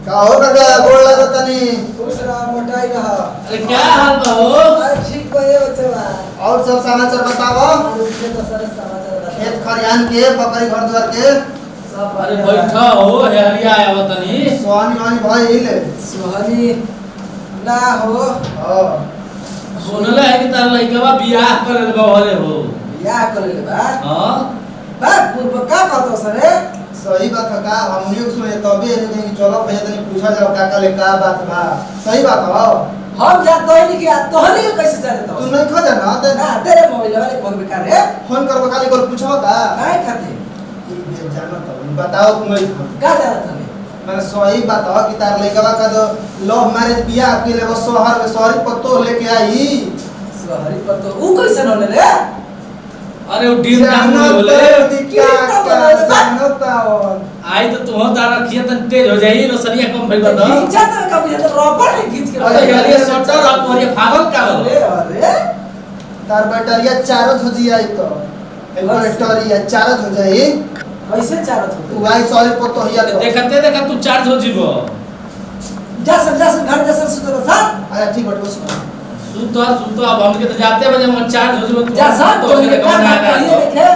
का हो काका गोड़ लगा तनी खुश रहा मोटाई रहा। अरे क्या हाल बा हो? अरे ठीक बा ये बच्चा। और सब समाचार बताओ। मुझे तो सारे समाचार बता। खेत खरियान के बकरी घर द्वार के सब अरे बैठा हो हेरिया आया तनी सोहानी वानी भइल सुहानी ना हो। हां सुनले है कि तार लइकवा बियाह करे ले बहरे हो। बियाह कर ले बा। हां बा पूर्व का कहतो सरे? सही बात है का हमनी उसमें तबे नहीं कहीं चलो भैया तनी पूछा जाओ काका ले का बात बा सही बात हो हम जा तोहनी के तोहनी के कैसे जाने तो? तू नहीं खा जाना ना तेरे मोबाइल वाले फोन बेकार है। फोन करबो खाली कोई पूछबो का काहे खाते? ये जानो तो बताओ तुम नहीं का जाना तने? मैंने सही बात हो कि तार लइकवा का जो लव मैरिज बियाह के ले वो शहर में शहरी पत्तो लेके आई सुहारी पर तो ऊ कैसे होने रे? अरे वो डील काम बोले आई तो तुम तारा रखिए तन तेज हो जाई रोसरिया कम भइल बता खींचा तो कभी तो रबर नहीं खींच के। अरे यार ये सटर और ये पागल का हो अरे अरे तार बैटरिया चारों हो जाई तो एक बैटरिया चारों हो जाई कैसे चारत हो? तू आई सॉरी पत्तो हिया तो देखते देखा तू चार्ज हो जीवो जा सब घर जैसे सुतो सा। अच्छा ठीक बात बस सुतो अब हमके तो जाते बजे मन चार्ज हो जीवो जा सब तो तो के ये कौन काम आया करिए देखे।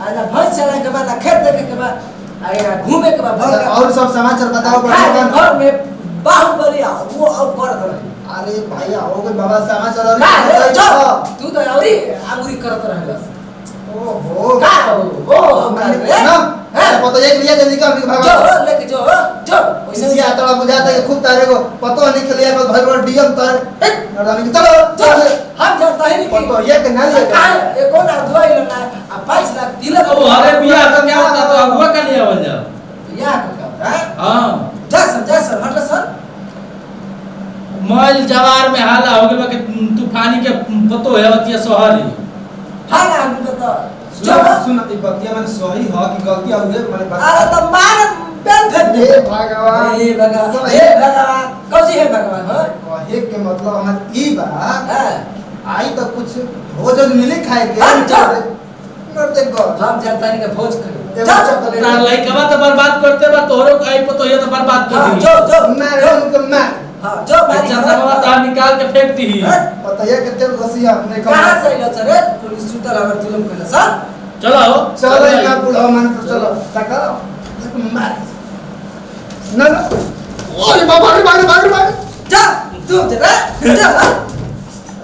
आजा भैंस चला के बाद खेत देखे के बाद आया घूमे के बाद अच्छा, और सब समाचार बताओ घर बढ़िया में बाहुबली आ वो अब करत रहे। अरे भैया हो गए बाबा समाचार और का रे बताइए जो तो। तू तो औरी आंगुरी करत रहे बस। ओहो का ओ का रे ना पता एक लिया जल्दी का जो भगवान लेके जो वैसे इसी आता बुझाता है खूब तारे को पतो नहीं खलिया बस भगवान डीएम तर नरदानी के चलो चल हम जानता है नहीं पतो ये के ना लिया का ये कौन दुआई लेना आ 5 लाख तिलक अब अरे बियाह का क्या होता तो अगुआ का लिया बन जा या का है हां जा सर हट सर। मल जवार में हाला हो गेल कि तूफानी के पतो है अतिया शहरी हां ना हम तो सुन सुन ई बतिया मैंने सही हो कि गलती हो गई मैंने अरे तो मार बेन फेंक दे। हे भगवान हे भगवान कौन सी है भगवान हो? कहे के मतलब हम ई बा हां आई तो कुछ भोज मिले खाए के हाँ, चल। मर दे गो हम जानता नहीं के भोज कर ना लइकवा तो बर्बाद करते बा तोरो आई पतो ये तो बर्बाद कर हां दी जो मैं उनको मैं हां जो मारी अच्छा सब तार निकाल के फेंक दी पता है कि तेरे रसिया नहीं कहां से लो सर पुलिस सुतल हमर जुलम कइला सर। चलो चलो ना बुढ़ा मन तो चलो तका मार ना ना ओए बाबा रे बाबा जा तू जा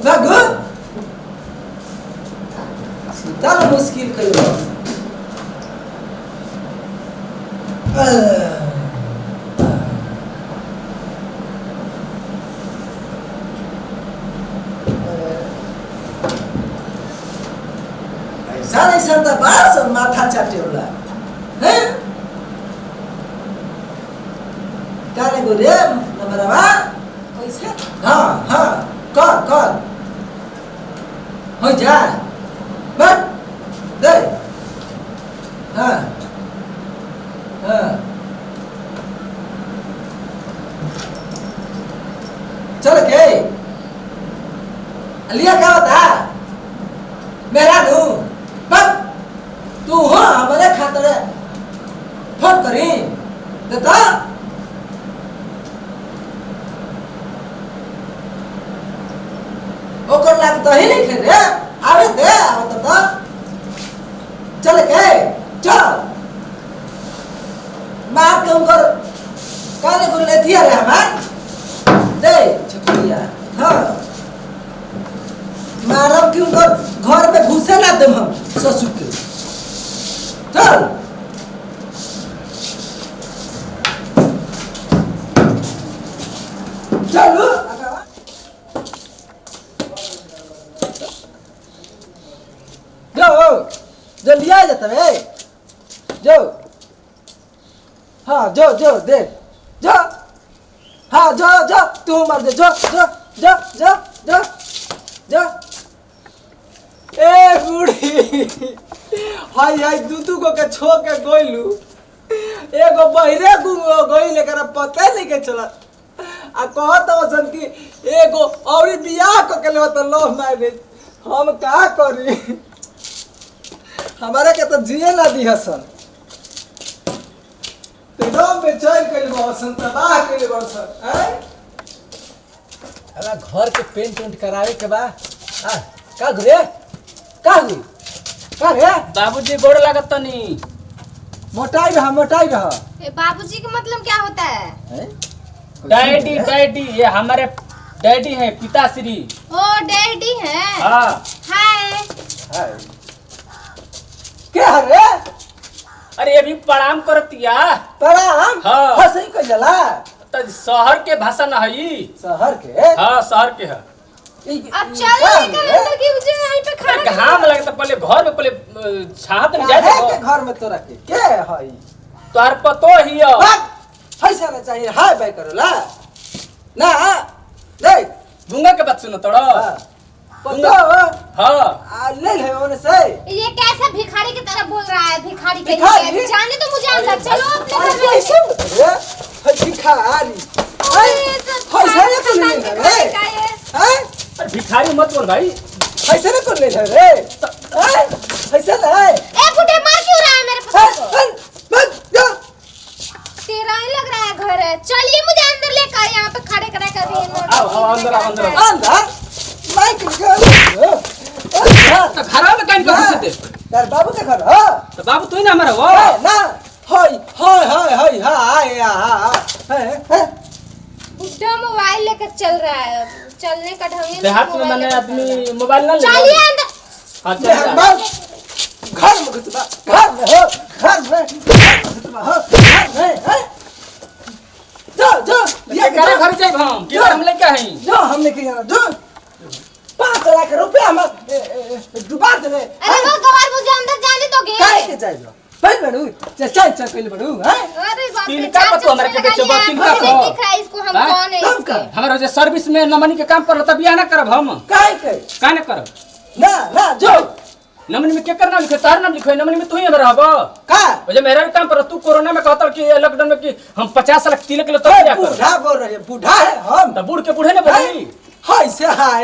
भागो सुतल मुश्किल कइलो। ऐसा तो बस माथा चाटे वाला है काले गोरे नंबरवा कैसे हां कर हो जा बट दे हां चल के लिया क्या होता मेरा दूं बट तू हो हमारे खातिर फोन करी देता ओकर लाग तो ही नहीं खेले आवे दे आवत तो चल के चल मार के उनकर काले को लेती है रे हमार दे छुटिया हां मारब कि उनकर घर में घुसे ना देम हम ससुर के चल चलो जल्दी आ जाता है जो हाँ जो देख जो हाँ जो तू मर दे जो ए बूढ़ी हाय दूधू को के छो के गोइलू एगो बहिरे गुंगो गोइल एकरा पता नहीं के चला आ कहत ओसन की एगो औरी बियाह को के ले तो लव मैरिज हम का करी हमारे के तो जिए ना दी हसन एकदम के चल कइल बसन तबाह कइल बसन हैं अला घर के पेंट उंट करावे के बा आ का घरे का रे बाबूजी गोड़ लागत तनी मोटाई रहा ए बाबूजी का मतलब क्या होता है? डैडी ये हमारे डैडी हैं पिताश्री। ओ डैडी है। हाँ हाय। क्या रे अरे अभी प्रणाम करतिया। प्रणाम हाँ। हंसई को जला त शहर के भाषा न हई। शहर के हाँ शहर के है। अब चल अंदर की मुझे यहीं पे खड़ा घाम लगता पहले घर में पहले छात में जाए के घर में तोरा के हई तोहर पतो ही है। पैसा ना चाहिए हाय बाय करोला ना देख भूंगा के बात सुनो तोड़ो। पतो हाँ ले ले ओने से ये कैसा भिखारी की तरह बोल रहा है? भिखारी के भिखारी? लिए जाने तो मुझे अंदर चलो अपने घर में। कैसे भिखारी पैसा ना तो ले ले रे हैं अरे भिखारी मत बोल भाई। पैसा ना तो ले ले रे पैसा ना ए बुढ़े मार क्यों रहा है मेरे पास? मत जा तेरा ही लग रहा है घर है। चलिए मुझे अंदर लेकर यहाँ पे खड़े करा कर रही है। आओ अंदर अंदर माइक तो घर में काइन कर दे यार बाबू के घर हां तो बाबू तू ही ना हमारा वो ना हाय बुढ़ा मोबाइल लेकर चल रहा है। चलने का ढंग नहीं। देहात में मैंने आदमी मोबाइल ना ले चलिए अंदर। हाँ चल घर में घुसबा घर में हो घर में जो ये करे घर जाए हम कि हम लेके आई जो हमने के यहाँ जो 5 लाख रुपया हम डुबा देने अरे वो गवार मुझे अंदर जाने दोगे? काहे के जाइबो बैठ बड़ू चल कइले बड़ू हैं अरे बाप रे, तीन का चार पतो हमरा के चश्मे बेचो लगा तीन लिया, का हमें को दिख रहा है इसको हम हाँ? कौन है कब का? इसके। हमारा जो सर्विस में नमनी के काम पर तब बियाह ना करब हम काहे के का ना करब ना जो नमनी में के करना लिखे तार नाम लिखो नमनी में तू ही हमारा हबो का वो जो मेरा भी काम पर तू कोरोना में कहता कि लॉकडाउन में कि हम 50 लाख तिलक ले तो क्या कर बूढ़ा बोल रहे बूढ़ा है हम तब बूढ़ के बूढ़े ने बोली हाय से हाय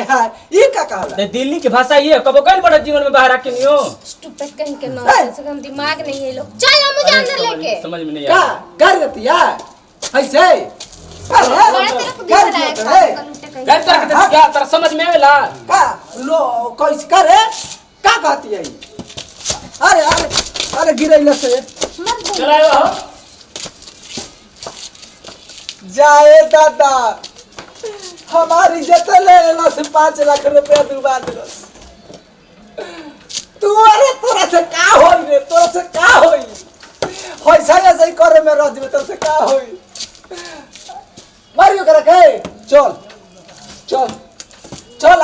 ये का कहला ते दिल्ली की भाषा ये कबो गल बड़ा जीवन में बाहर आके नियो स्टूपिड कहीं के नॉनसेंस का दिमाग नहीं है लोग। चलो मुझे अंदर लेके। समझ में नहीं का आया कर देती है ऐसे बड़ा तेरे को दिख रहा है कलूटे कहीं। गल कर के क्या तेरा समझ में आवेला का लो कैसे करे का कहती है अरे गिरैला से मत बोल। चलाओ हो जाए दादा हमारी इज्जत ले लेला से 5 लाख रुपया डुबा दिलो तू अरे तोरा से का होई रे तोरा से का होई पैसा ऐसे करे में रह दिबे तोरा से का होई मारियो करे के चल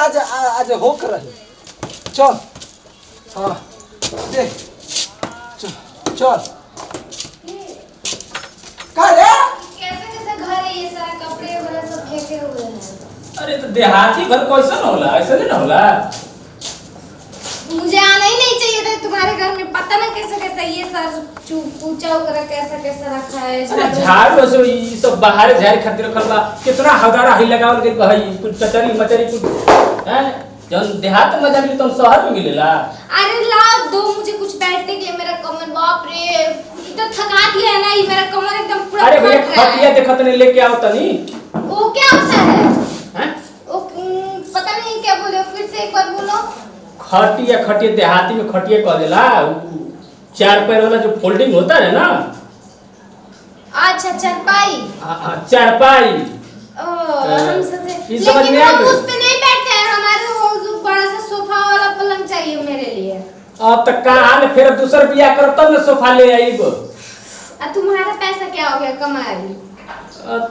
आज होक रहे चल हां देख चल का रे कैसे घर है? ये सारा कपड़े वगैरह सब फेंके हुए हैं। अरे तो देहाती घर कैसा न होला ऐसा नहीं न होला मुझे आना ही नहीं चाहिए था तुम्हारे घर में। पता ना कैसे कैसे ये सर पूछा वगैरह कैसा रखा है। अरे झाड़ से ई सब बाहर झाड़ खातिर रखल बा कितना हगारा ही लगावल गइल बा हई कुछ चचरी मचरी कुछ हैं जन देहात में मिली तो शहर में मिलेला। अरे लाओ दो मुझे कुछ बैठने के लिए। मेरा कमर बाप रे तो थका दिया है ना ये मेरा कमर एकदम पूरा अरे भैया फट रहा है। खटिया देखत नहीं लेके आओ तनी वो क्या होता है? हैं वो पता नहीं क्या बोले हो, फिर से एक बार बोलो। खटिया देहाती में खटिया कह देला 4 पैर वाला जो फोल्डिंग होता है ना अच्छा चारपाई। चारपाई हम सोचे ये समझ लेकिन में आ हम गई। उस पे नहीं बैठते हैं। हमारे वो जो बड़ा सा सोफा वाला पलंग चाहिए मेरे लिए। अब तक कहाँ ने फिर दूसर बियाह कर तब न सोफा ले आईब तुम्हारा पैसा क्या हो गया कमाई?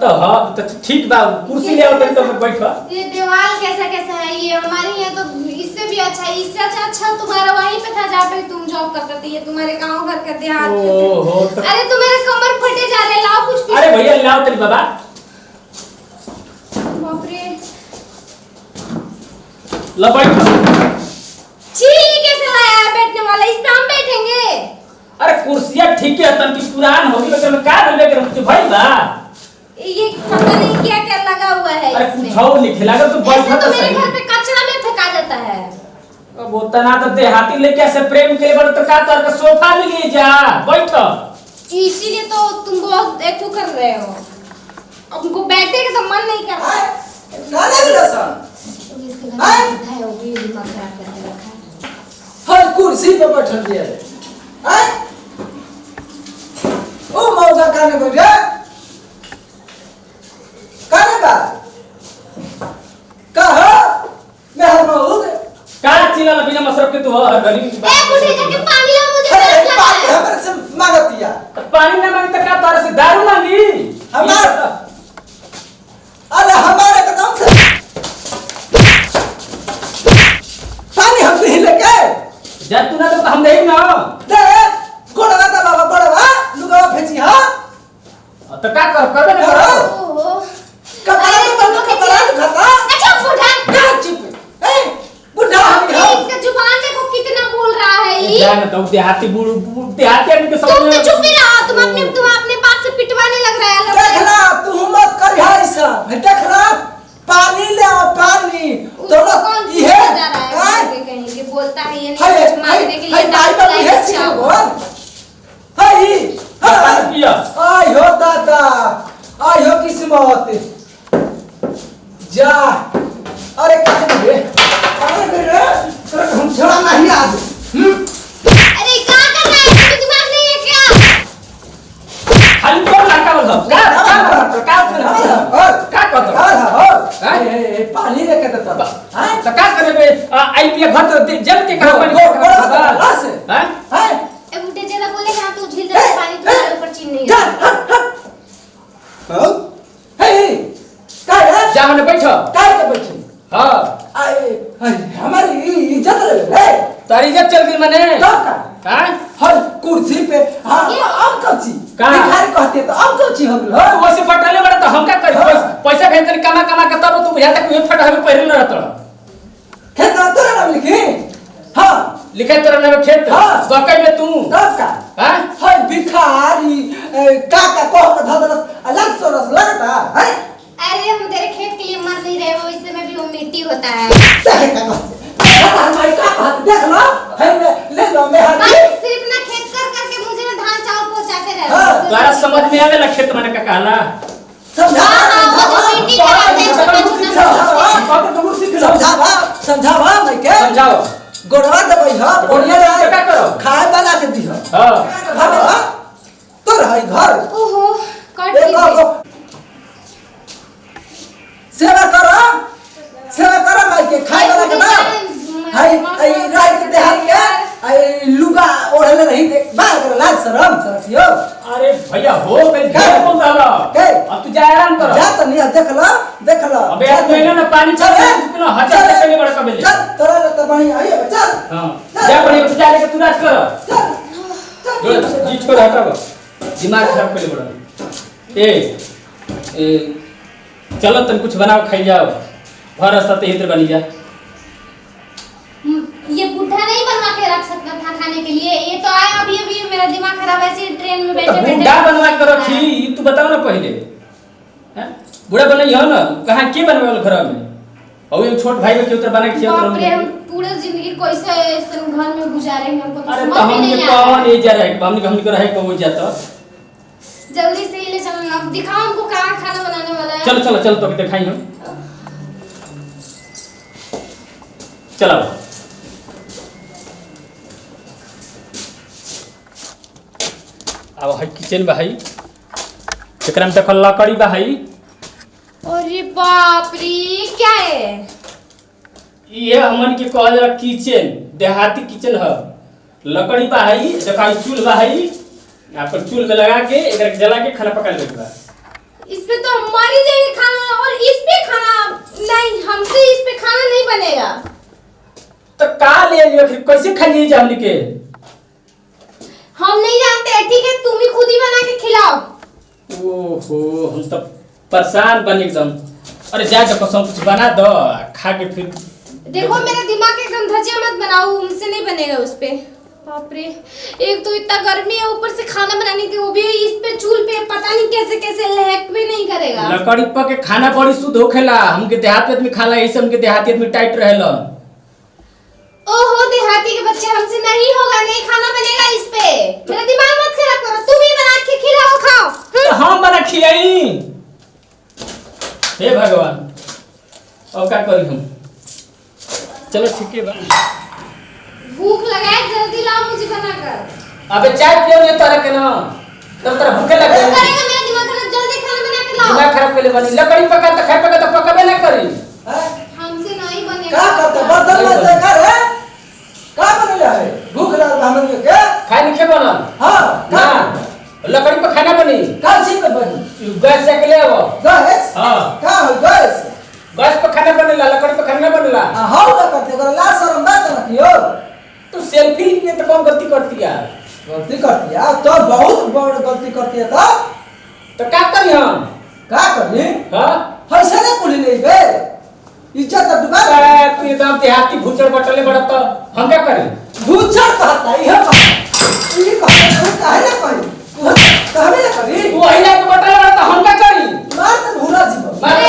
तो हाँ तो ठीक बा कुर्सी ले आओ तनी तो बैठो। ये दीवार कैसा कैसा है? ये हमारे यहाँ तो इससे भी अच्छा है। इससे अच्छा तुम्हारा वहीं पे था जहाँ पे तुम जॉब करते थे। ये तुम्हारे गांव घर का देहात में थे। ओहो तो अरे तुम्हारे कमर फटे जा रहे। लाओ कुछ भी। अरे भैया लाओ तनी बाबा बाप रे ला बैठो। ठीक कैसे लाया है बैठने वाला? इस पे हम बैठेंगे। अरे कुर्सियां ठीक है तन की पुरान होगी लेकिन का देबे कर कुछ भाई बा ये पता नहीं क्या क्या लगा हुआ है अरे इसमें। कुछ और लिखे लगा तो ऐसे बैठो तो तो मेरे सही। घर पे कचरा में फेंका जाता है। अब वो तना तो देहाती लेके ऐसे प्रेम के लिए तो का तर का सोफा में ले जा बैठो। इसीलिए तो तुम बहुत एक तो कर रहे हो। अब उनको बैठने का तो मन नहीं कर रहा है। काले भी रसन तुम इसके घर में बैठा है, वो भी दिमाग खराब करके रखा है। हर कुर्सी पे बैठल दिया है ओ मौका काने बैठ रे काने बा कहा मैं हर मौका का चिल्ला बिना मसरफ के तू हर गली ए बुढ़े जाके पानी ला, मुझे अरे प्यास लगा पानी है। हमारे से मांगतिया पानी ना मांगी तो का तारा से दारू मांगी अरे हमारे कदम से पानी हम नहीं लेके जब तू ना तो हम नहीं ना दे गोड़वा दा बाबा गोड़वा लुगावा फेंची हां तो का करबे ना करो ओहो। कपड़ा अरे तो बंद कपड़ा खाता अच्छा बुढ़ा, क्या चुप ए बुढ़ा हम अरे हां इसका जुबान देखो कितना बोल रहा है ये। जान तो देहाती देहाती आदमी के तुम समझ तो चुप ही रहो, तुम अपने बाप से पिटवाने लग रहा है। देख ना तू मत कर ऐसा देख ना पानी ले आओ पानी तो कौन ये जा रहा है हाय कहीं के बोलता है ये हाय नहीं कुछ मांगने के लिए हाय दाल बाबू लाई ये अच्छा सीख हो। बोल हाय हाय पिया आई हो दादा आई हो किस्मत जा अरे कहां रे अरे मेरे हम छोड़ा नहीं आज अरे क्या कर रहा है, तुम्हें दिमाग नहीं है क्या? खाली तो लड़का बोल सब का पानी लेके देता हां तो का करे बे आई पिया घर तो जल के कहां पानी हैं हां ए बुड्ढे ज्यादा बोले ना तो झील दे पानी तुम्हारे ऊपर चीन नहीं है। हे काय है जा हमने बैठो काय के बैठी हां आई हमारी इज्जत रे तारी इज्जत चल गई माने कब का हैं हर कुर्सी पे हां अब कौची का? भिखारी कहते तो अब कौची हो गलो तो वैसे फटले बड़ा तो हम का करी हाँ। पैसा भेज कर कमा कमा के तब तू बुझा तक ये फटा हमें पहले न रहता खेत ना तोरा नाम लिखी हां लिखा तेरा नाम खेत हाँ। बकई में तू कब का हैं हर भिखारी काका कह के धदरस अलग सोरस लगता है अरे हम तेरे खेत के लिए मर नहीं रहे, वो इससे में भी वो मिट्टी होता है। देख का हमारी का बात देख लो है ले लो मैं हर भाई सिर्फ ना खेत कर करके मुझे ना धान चावल पहुंचाते रहे। हाँ। द्वारा समझ में आवे ला खेत माने का कहला समझा समझावा मैं के समझाओ गोड़वा दबाई हां बढ़िया तो क्या करो? खाए बना के दी हां हां तो रही घर ओहो कट एक लीजिए। सेवा करो मैं के खाए बना के ना हाय आई रात के देहात के आई लुगा ओढ़ले रही बा कर लाज शरम सरथियो अरे भैया हो गई क्या? क्या बोल रहा क्या? अब तू जा आराम कर जा तो नहीं देख लो अबे यार महीना ना पानी चल कितना हजार तक नहीं बड़ा कबे ले चल तोरा तो बढ़िया आई चल हां जा बड़ी तू जा लेके तू राज कर जो चल जीत को हटाओ दिमाग खराब कर ले बड़ा ए चलो तुम कुछ बनाओ खाई जाओ घर रास्ता ते इधर बनी जा ये बुढ़ा नहीं बनवा के रख सकता था खाने के लिए, ये तो आया अभी अभी मेरा दिमाग खराब ऐसे ही ट्रेन में बैठे बैठे। बुढ़ा बनवा के रखी तू बताओ ना पहले हैं बुढ़ा बनई हो ना कहां के बनवाल घर में और एक छोट भाई के उतर बना के बाप रे, हम पूरे जिंदगी कैसे ऐसे घर में गुजारेंगे, हमको तो अरे समझ तो में हम नहीं ये आ रहा कौन है। ए जा रहा है हमने को रहे को जाता जल्दी से ही ले चलो, अब दिखाओ हमको कहाँ खाना बनाने वाला है। चलो चलो चलो तो दिखाई हम चलो अब है किचन बा है एकरा में देखल लकड़ी बा है अरे बाप रे, क्या है? ये हमन के कहल जाला किचन देहाती किचन है लकड़ी बा है देखा चूल बा है अपन चूल में लगा के एकरा के जला के खाना पका लेके बा इस पे तो हमारी जाएगी खाना, और इस पे खाना नहीं, हमसे इस पे खाना नहीं बनेगा। तो का ले लियो फिर कैसे खा लिए हमनी के हम नहीं जानते, ठीक है तुम ही खुद ही बना के खिलाओ। ओहो हम तो परेशान बन एकदम अरे जा जा कसम कुछ बना दो खा के फिर देखो मेरा दिमाग एकदम धजिया मत बनाओ, हमसे नहीं बनेगा उस पे। बाप रे, एक तो इतना गर्मी है, ऊपर से खाना बनाने के वो भी इस पे चूल पे पता नहीं कैसे कैसे लहक भी नहीं करेगा। लकड़ी पर के खाना बड़ी शुद्ध होखेला हमके देहात आदमी खाला ऐसे हमके देहाती आदमी टाइट रहेला ओहो देहाती के बच्चे, हमसे नहीं होगा, नहीं खाना बनेगा इस पे। मेरा दिमाग मत खराब करो, तुम ही बना के खिलाओ, खाओ। तो हम बना खिलाई। हे भगवान, और क्या करी हम? चलो ठीक है बा। भूख लगा है, जल्दी लाओ मुझे बनाकर। अबे चाय पियो नहीं तोरा के ना, तब तेरा भूखे लग करेगा गई। मेरा दिमाग खराब, जल्दी खाना बना के लाओ। दिमाग खराब कर ले बनी, लकड़ी पका तो खाए पका तो पकाबे ना करी। हमसे नहीं बनेगा। का करते बर्तन में से कर है का बनले है भूख लागल बा हमन के खाए नहीं खे बनल। हां ना लकड़ी पे खाना बनी। का चीज पे बनी गैस से के ले आवो। गैस हां का हो गैस गैस पे खाना बनेला, लकड़ी पे खाना बनेला। हां का करते कर ला शर्म बात ना कियो तू सेल्फी लिए तो कौन गलती करती है? गलती करती है तो बहुत बड़ गलती करती है तो क्या करी हम? का करी हां पैसा ने पुली नहीं बे इज्जत डुबा तू एकदम देहाती भूचड़ बटले बड़ा तो हम क्या करें? भूचड़ कहता है ये कहता काहे ना करी कहबे ना करी तू वही लाके बटले बड़ा तो हम क्या करी? मार तो भूला जीव मार अरे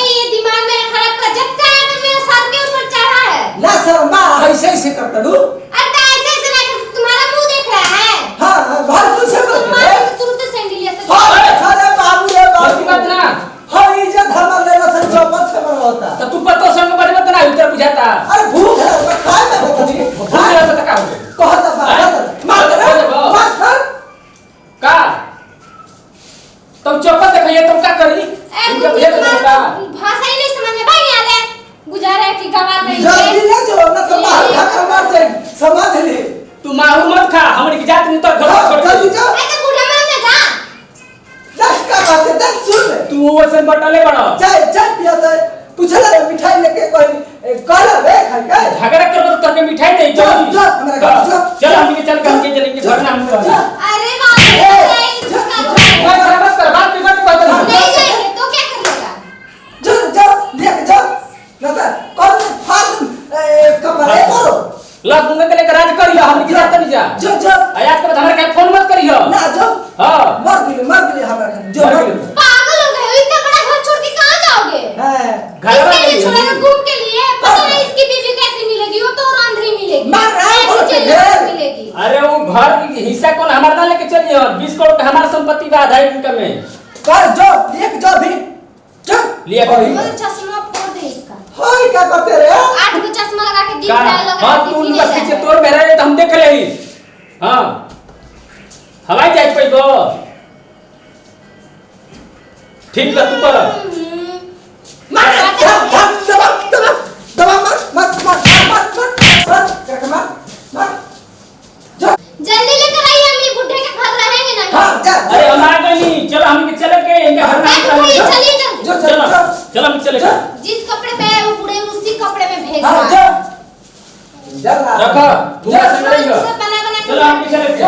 ये दिमाग मेरा खराब कर, जब से आया तो मेरे सर के ऊपर चढ़ा है। ला शर्म बा ऐसे करता दू अरे तो ऐसे ना कर, तुम्हारा मुंह देख रहा है। हां घर कुछ से तुम बोल मार तुरंत सैंडलिया से। अरे बाबू रे गलती बात बाबू ना। हां इज्जत हमर लेना से चौपट से बड़ा होता तो तू पतो संग बड़े मत ना उतर बुझाता। अरे भूख है मैं खाए ना बकरी भूख लगा तो का हो? कहता बा मार कर का तुम चौपट देखिए तुम क्या करी? इनका बुझा तो का भाषा ही नहीं समझ में भाई यार है गुजारा है कि गवा नहीं जल्दी ले जो ना तो बाहर खा मार दे समझ ले तू मारू मत खा, हमरे की जात नहीं तो घर छोड़ जल्दी दे। जा अरे बूढ़ा मान जा। दस का बात है दस सुन ले तू वैसे बटले बड़ा चाय चाय पिया दे पूछला मिठाई लेके कोई कहला बे खाई के झगड़ा कर तो तके मिठाई नहीं जा, चल जा, हमारे घर, जा। चल हम के चल के चलेंगे घर ना हम जा। तो अरे बाप बात कर मत कर, बात बिगड़ बात नहीं जाएंगे तो क्या करेगा? जा जा लेके जा ना तो कौन फाड़ कपड़े करो ला दूंगा के लेकर राज करियो, हम की जात नहीं जा। जो जो आयात के हमरा के फोन मत करियो। ना जो हां मर गए हमरा खाने जो मर मर गेले। गए पागल हो गए हो, इतना बड़ा घर छोड़ के कहां जाओगे? हां घर इसके लिए में छोड़ा ना घूम के लिए, पता नहीं इसकी बीवी कैसे मिलेगी, वो तो और आंधी मिलेगी। मार रहा है, ऐसी बोल के चिल्ला घेर। मिलेगी। अरे वो घर की हिस्सा कौन हमारा ना लेके चलिए, 20 करोड़ का हमारा संपत्ति बा, आधा इनकम में कर जो देख जो भी चल लिया करी। वो चश्मा फोड़ दे इसका। हाय क्या करते रे 8 को चश्मा लगा के दिख का रहा है, लग रहा हां है तू दिख उनका नहीं पीछे रहा है। तोड़ मेरा है तो हम देख लेही। हां हवाई जाए पैबो ठीक है तू कर मार दबा मार क्या मार मार जा जल्दी लेकर आइए, हम ये बुड्ढे के घर रहेंगे ना। हां जा अरे हम आ गए नहीं, चलो हम के चले के इनके घर में चलिए, चलो चलिए, चलिए। जो चलो जा चलो हम चले जा। जिस कपड़े पे है वो बूढ़े उसी कपड़े में भेज हां रहा जा है। जा रखो दूसरा संग रहियो। सब बना के चलो हम के चले के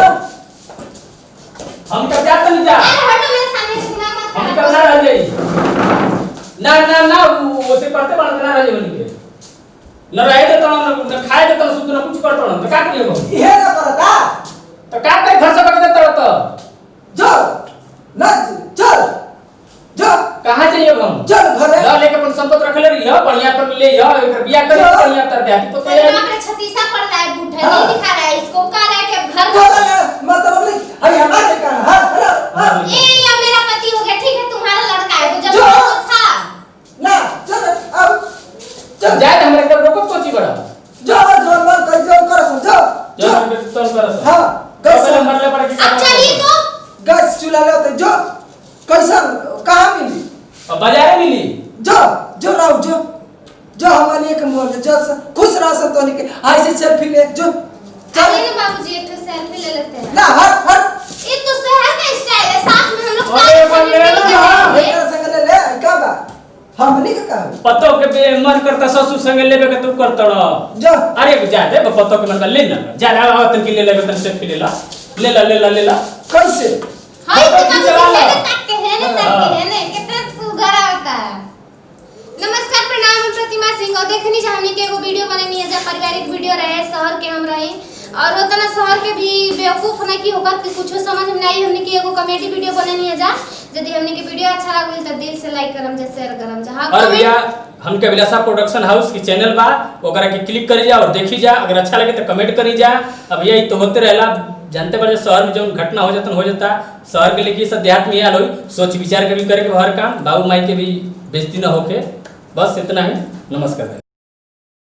हम कब जाते नहीं जा, अरे हटो मेरे सामने से, दिमाग मत हम खराब कब ना करो। रह जाई ना ना ना वो से पढ़ते पढ़ते ना रह जाई बन के न रहे दे तो न खाए दे तो सुध न कुछ करतो न तो का करियो ये ना करता तो का कर घर से बक देता तो जो ना चल जो कहां जाइए हम चल घरे ला लेके अपन संपत्ति रख ले रही बढ़िया पर ले या एक बियाह कर बढ़िया तर दे तो तेरे वहाँ पे छतीसा पड़ रहा है, बूढ़ा नहीं दिखा रहा है इसको, कह रहा है कि अब घर चल ना मतलब नहीं अरे हमारे का हां ये या मेरा पति हो गया, ठीक है तुम्हारा लड़का है, तो जब जो- वो था ना चल अब चल जाए हमरे के रोको कोची बड़ा जो जो मत कर जो कर समझो जो हम के तोल कर हां कैसे कैसे मरले पड़ के अब चलिए तो। गैस चूल्हा ले तो जो कैसा कहां मिली बाजार में मिली जो जो राव जो हमारे एक मोर जो खुश रह संतोनी के ऐसे सेल्फी ले जो चल चलिए ना बाबूजी, एक ठो सेल्फी ले लेते हैं। ना हट ये तो शहर का स्टाइल है, साथ में हम लोग अरे साथ बन में गया मिलके ना, रहेंगे। एकरा संग ले का बा हमनी का कहा पतो के मन करता ससुर संग लेबे के तू करतड़ जो अरे जा दे पतो के मन ले ना जा आओ तन के ले लेबे तन से ले ला ले ला कैसे हाय फोटो तो खींचवा लो। है ना कितना सुगर आता है। नमस्कार, प्रणाम, हम प्रतिमा सिंह और देखनी चाहनी के एगो वीडियो बनेनी है जब पारिवारिक वीडियो रहे, शहर के हम रही और उतना शहर के भी बेवकूफ नहीं की होगा कि कुछ समझ में नहीं, हमने की एगो कॉमेडी वीडियो बनेनी है जा यदि हमने के वीडियो अच्छा लागल तो दिल से लाइक करम, शेयर करम, जहां और भैया हमके अभिलाषा प्रोडक्शन हाउस की चैनल बा, ओकरा के क्लिक करी जा और देखी जा, अगर अच्छा लगे तो कमेंट करी जा। अब यही तो होते रहला, जानते बड़े शहर में जो घटना हो जाता शहर के लिए सब देहात में आल हो, सोच विचार के भी करे के हर काम, बाबू माई के भी बेइज्जती न होके, बस इतना ही। नमस्कार।